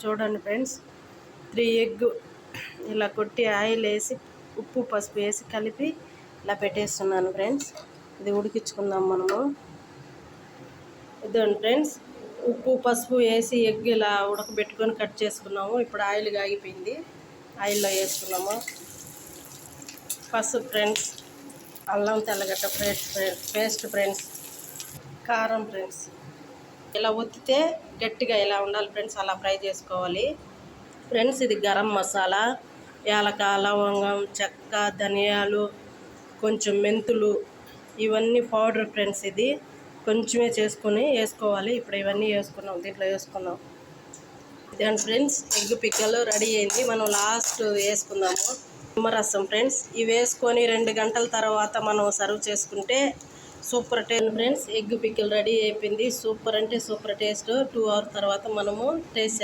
చూడండి friends, 3 egg ఇలా కొట్టి ఆయిల్ వేసి ఉప్పు పసుపు వేసి కలిపి ఇలా పెట్టేస్తున్నాను ఫ్రెండ్స్. ఇది ఉడికించుకుందాం మనము. ఇదండి ఫ్రెండ్స్, ఉప్పు పసుపు వేసి ఎగ్ ఇలా ఉడకబెట్టుకొని కట్ చేసుకున్నాము. ఇప్పుడు ఆయిల్ కాగిపోయింది, ఆయిల్లో వేసుకున్నాము. పసుపు ఫ్రెండ్స్, అల్లం తెల్లగడ్డ పేస్ట్ ఫ్రెండ్స్, కారం ఫ్రెండ్స్. ఇలా ఒత్తితే గట్టిగా ఇలా ఉండాలి ఫ్రెండ్స్, అలా ఫ్రై చేసుకోవాలి ఫ్రెండ్స్. ఇది గరం మసాలా, యాలక, లవంగం, చెక్క, ధనియాలు, కొంచెం మెంతులు, ఇవన్నీ పౌడర్ ఫ్రెండ్స్. ఇది కొంచెమే చేసుకొని వేసుకోవాలి. ఇప్పుడు ఇవన్నీ వేసుకున్నాం, దీంట్లో వేసుకున్నాం. ఇదే ఫ్రెండ్స్, ఎగ్ పిక్కలు రెడీ అయింది. మనం లాస్ట్ వేసుకుందాము నిమ్మరసం ఫ్రెండ్స్. ఇవి వేసుకొని 2 గంటల తర్వాత మనం సర్వ్ చేసుకుంటే సూపర్ టేస్ట్ ఫ్రెండ్స్. ఎగ్ పిక్కలు రెడీ అయిపోయింది. సూపర్ అంటే సూపర్ టేస్ట్. 2 hours తర్వాత మనము టేస్ట్